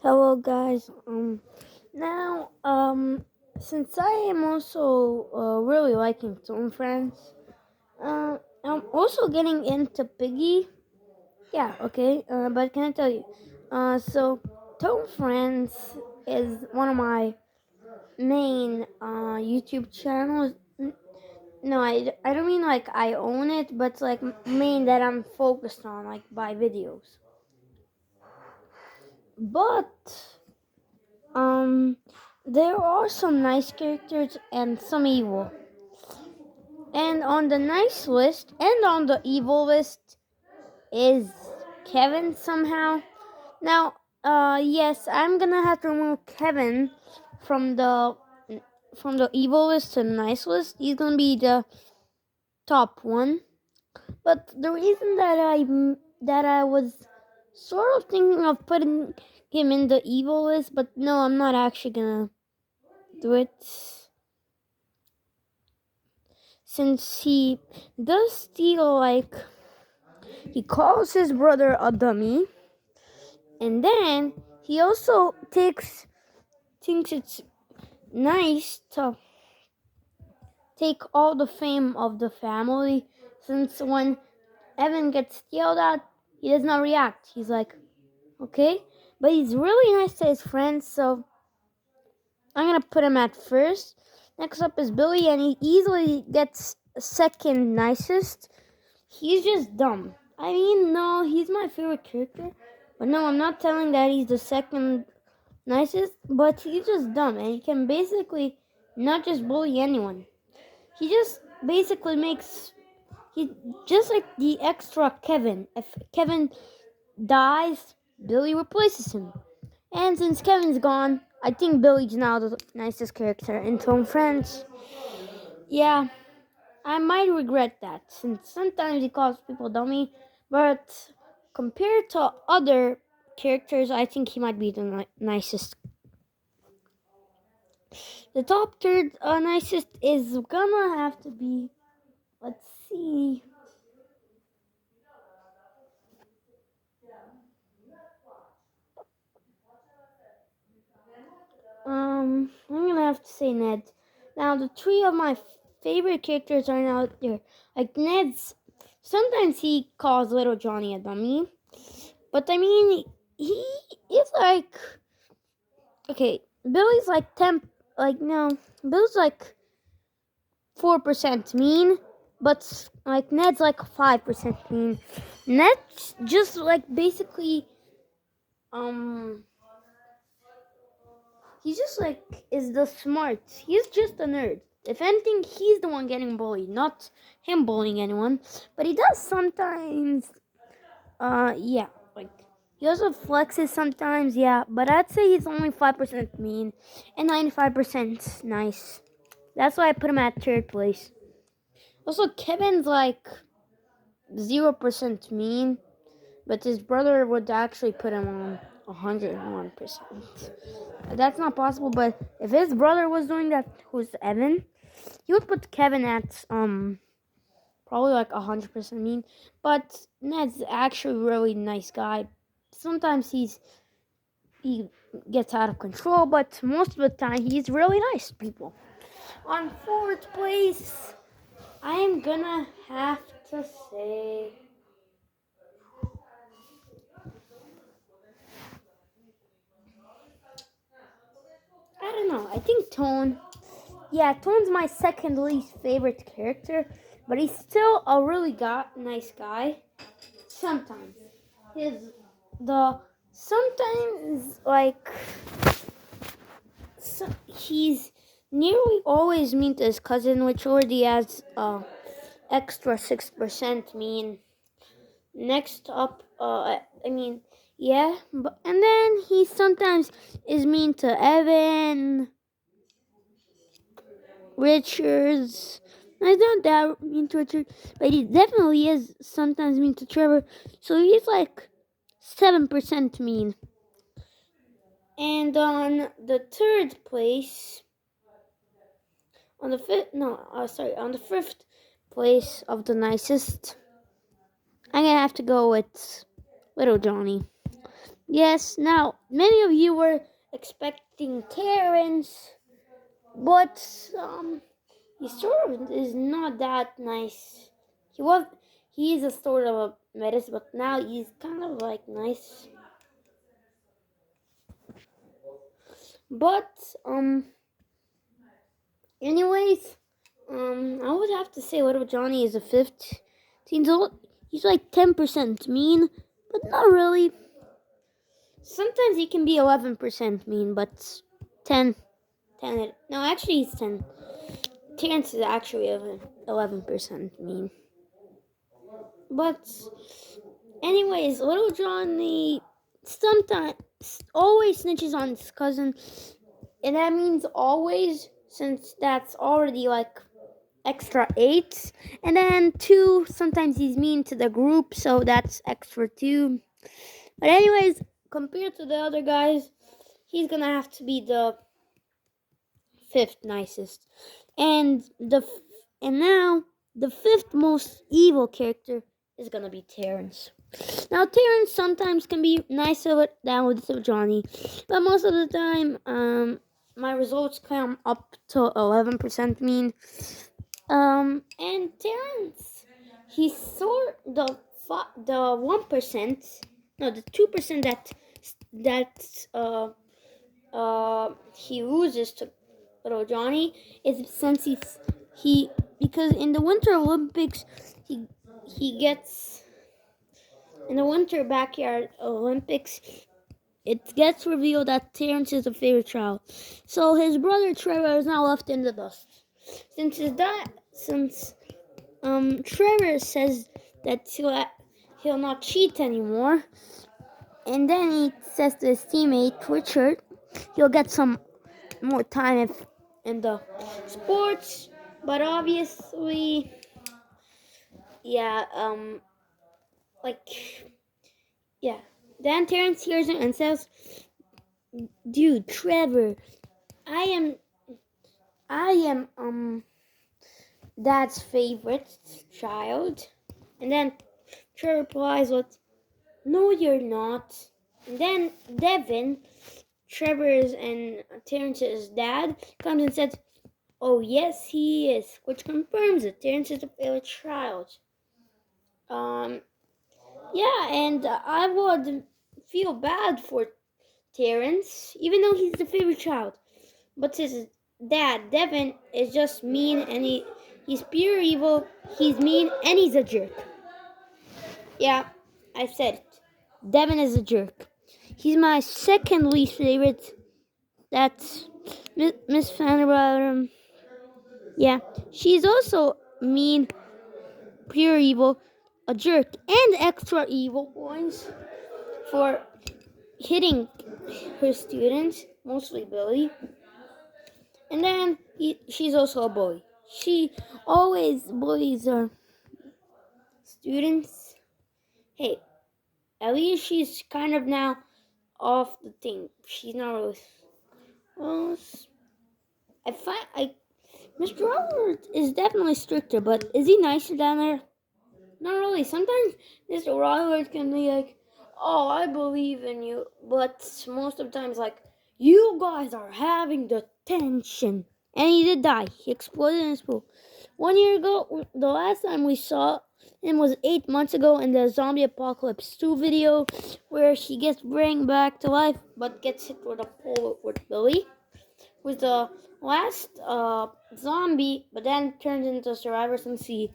Hello, guys. Now, since I am also really liking Tone Friends, I'm also getting into Piggy. Yeah, okay. But can I tell you? So Tone Friends is one of my main YouTube channels. No, I don't mean like I own it, but it's like main that I'm focused on, like by videos. But there are some nice characters and some evil. And on the nice list and on the evil list is Kevin somehow. Now, yes, I'm gonna have to remove Kevin from the evil list to the nice list. He's gonna be the top one. But the reason that I was sort of thinking of putting him in the evil list, but no, I'm not actually gonna do it. Since he does steal, like, he calls his brother a dummy, and then he also thinks it's nice to take all the fame of the family, since when Evan gets yelled at, he does not react. He's like, okay, but he's really nice to his friends, so I'm gonna put him at first. Next up is Billy, and he easily gets second nicest. He's just dumb. I mean, no, he's my favorite character. But no, I'm not telling that he's the second nicest, but he's just dumb, and he can basically not just bully anyone. He just basically he just like the extra Kevin. If Kevin dies, Billy replaces him. And since Kevin's gone, I think Billy's now the nicest character in Tone Friends. Yeah, I might regret that, since sometimes he calls people dummy, but compared to other characters, I think he might be the nicest. The top third nicest is gonna have to be, let's see. I'm gonna have to say Ned. Now, the three of my favorite characters are now there. Like Ned's, sometimes he calls Little Johnny a dummy, but I mean, he is like, okay, Billy's like 10, like, no, Billy's like 4% mean, but like Ned's like 5% mean. Ned's just like basically, um, he just like is the smart. He's just a nerd. If anything, he's the one getting bullied, not him bullying anyone. But he does sometimes, yeah, like he also flexes sometimes, yeah. But I'd say he's only 5% mean and 95% nice. That's why I put him at third place. Also, Kevin's like 0% mean, but his brother would actually put him on 101%. That's not possible, but if his brother was doing that, who's Evan, he would put Kevin at probably like 100% mean. But Ned's actually a really nice guy. Sometimes he gets out of control, but most of the time he's really nice to people. On fourth place, I am gonna have to say, I don't know. I think Tone. Yeah, Tone's my second least favorite character, but he's still a really nice guy. Sometimes sometimes like he's nearly always mean to his cousin, which already has extra 6% mean. Next up, I mean, yeah, but and then he sometimes is mean to Evan, Richards. I don't that mean to Richard, but he definitely is sometimes mean to Trevor. So he's like 7% mean. And on the third place, on the fifth place of the nicest, I'm gonna have to go with Little Johnny. Yes, now many of you were expecting Terrence, but he sort of is not that nice. He is a sort of a menace, but now he's kind of like nice. But anyways, I would have to say Little Johnny is a 15 old. He's like 10% mean, but not really. Sometimes he can be 11% mean, but 10. No, actually he's 10. Terrence is actually 11% mean. But anyways, Little Johnny sometimes always snitches on his cousin, and that means always, since that's already like extra 8. And then 2, sometimes he's mean to the group, so that's extra 2. But anyways, compared to the other guys, he's gonna have to be the 5th nicest. And now the 5th most evil character is gonna be Terrence. Now Terrence sometimes can be nicer than with Johnny, but most of the time, my results come up to 11% mean. And Terrence, he's sort the 1%, no, the 2% that he loses to Little Johnny is since he because in the Winter Olympics he gets in the Winter Backyard Olympics it gets revealed that Terrence is a favorite child. So his brother Trevor is now left in the dust. Since Trevor says that he'll not cheat anymore, and then he says to his teammate Richard he'll get some more time in the sports, but obviously, yeah, yeah. Then Terrence hears him and says, "Dude, Trevor, I am Dad's favorite child." And then Trevor replies with, "No, you're not." And then Devin, Trevor's and Terrence's dad, comes and says, "Oh, yes, he is," which confirms it. Terrence is a favorite child. Yeah, and I would feel bad for Terrence, even though he's the favorite child. But his dad, Devin, is just mean and he's pure evil, he's mean, and he's a jerk. Yeah, I said it. Devin is a jerk. He's my second least favorite. That's Miss Vanderbilt. Yeah, she's also mean, pure evil, a jerk, and extra evil points for hitting her students, mostly Billy. And then she's also a bully. She always bullies her students. Hey, at least she's kind of now off the thing. She's not really. Well, Mr. Robert is definitely stricter, but is he nicer down there? Not really. Sometimes Mr. Robert can be like, "Oh, I believe in you," but most of the times, like, "You guys are having the tension." And he did die. He exploded in his pool. 1 year ago, the last time we saw him was 8 months ago in the Zombie Apocalypse 2 video, where he gets brought back to life, but gets hit with a pole with Billy, who's the last zombie, but then turns into a survivor since he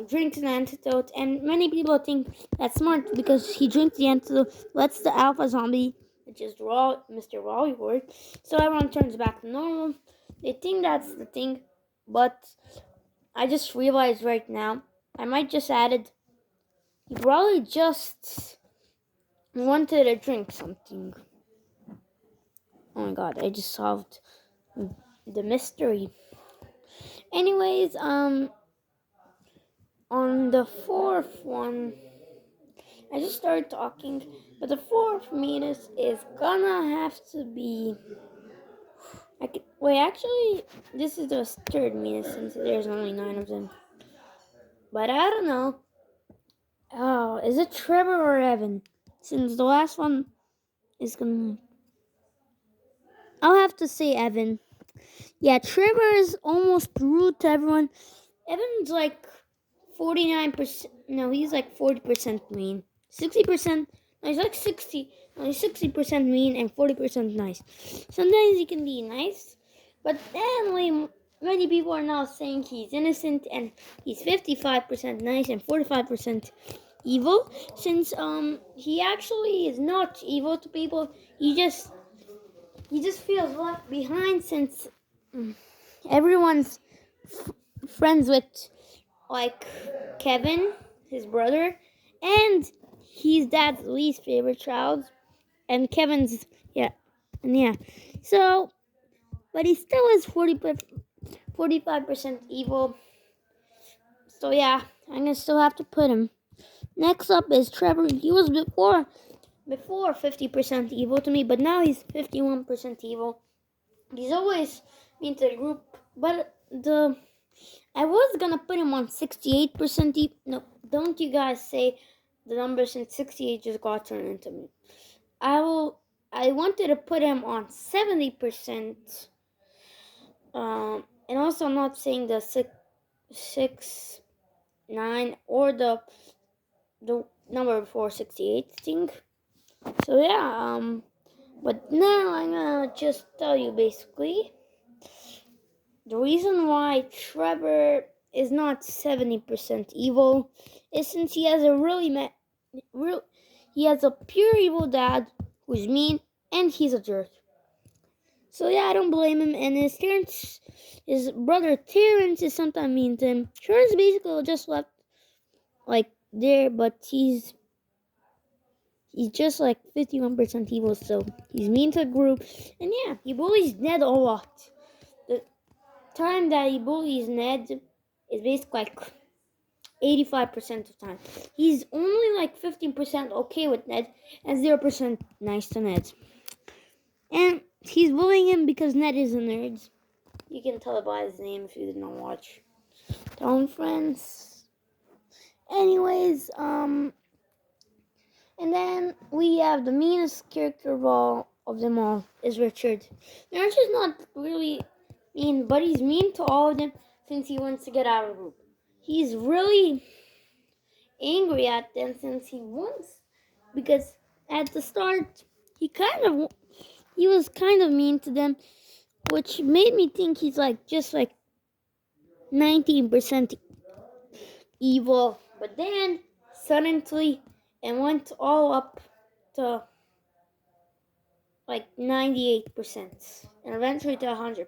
drinks an antidote. And many people think that's smart because he drinks the antidote, lets the alpha zombie, which is Mr. Rallywood, so everyone turns back to normal. They think that's the thing, but I just realized right now, I might just added, he probably just wanted to drink something. Oh my god, I just solved the mystery. Anyways, on the 4th one, I just started talking, but the 4th meanest is gonna have to be. Actually, this is the 3rd meanest since there's only 9 of them. But I don't know. Oh, is it Trevor or Evan? Since the last one is gonna. I'll have to say Evan. Yeah, Trevor is almost rude to everyone. Evan's like 49%. No, he's like 40% mean. 60%. No, he's like 60. No, he's 60% mean and 40% nice. Sometimes he can be nice, but then many people are now saying he's innocent and he's 55% nice and 45% evil. Since he actually is not evil to people. He just feels left behind since everyone's friends with like Kevin, his brother, and he's dad's least favorite child, and Kevin's yeah. So, but he still is 45% evil. So yeah, I'm gonna still have to put him. Next up is Trevor. He was before 50% evil to me, but now he's 51% evil. He's always been to the group, but I was gonna put him on 68% evil. No, don't you guys say the number since 68 just got turned into me. I wanted to put him on 70%. And also I'm not saying the 6, 9 or the number before 68 thing. So yeah, but now I'm gonna just tell you basically the reason why Trevor is not 70% evil is since he has he has a pure evil dad who's mean and he's a jerk. So yeah, I don't blame him. And his brother Terrence is sometimes mean to him. Terrence basically just left like there, but he's just like 51% evil, so he's mean to the group. And yeah, he bullies Ned a lot. The time that he bullies Ned is basically like 85% of the time. He's only like 15% okay with Ned and 0% nice to Ned. And he's bullying him because Ned is a nerd. You can tell it by his name if you did not watch Tone Friends. Anyways, and then we have the meanest character of them all is Richard. Now, Richard's not really mean, but he's mean to all of them since he wants to get out of the group. He's really angry at them since he wants, because at the start he was kind of mean to them, which made me think he's like just like 19% evil, but then suddenly it went all up to like 98% and eventually to 100%.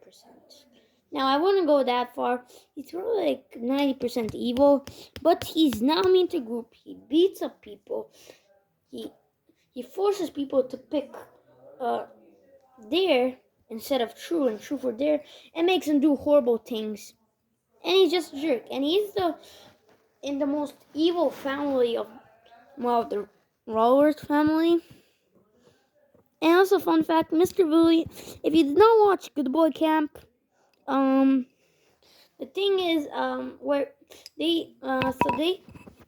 Now I wouldn't go that far. He's probably like 90% evil, but he's now mean to group. He beats up people. He forces people to pick dare instead of true and true for dare, and makes them do horrible things. And he's just a jerk. And he's in the most evil family of the Rawlworth family. And also, fun fact, Mr. Bully, if you did not watch Good Boy Camp, the thing is, where they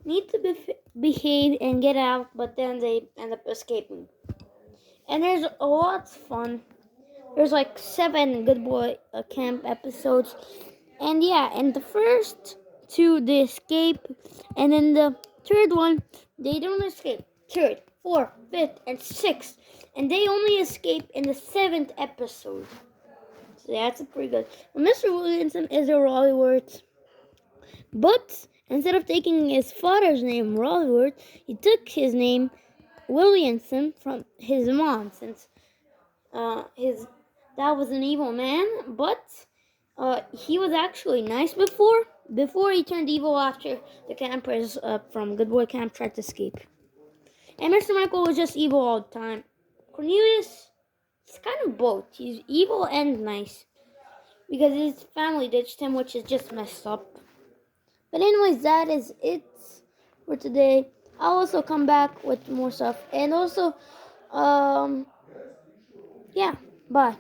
need to behave and get out, but then they end up escaping. And there's a lot of fun. There's like 7 Good Boy Camp episodes. And yeah, in the first 2, they escape. And in the third one, they don't escape. Third, 4th, 5th, and 6th. And they only escape in the 7th episode. So that's pretty good. Well, Mr. Williamson is a Rawleyworth. But instead of taking his father's name, Rawleyworth, he took his name, Williamson, from his mom, since his dad was an evil man, but he was actually nice before he turned evil after the campers from Good Boy Camp tried to escape. And Mr. Michael was just evil all the time. Cornelius, he's kind of both. He's evil and nice, because his family ditched him, which is just messed up. But anyways, that is it for today. I'll also come back with more stuff. And also, yeah, bye.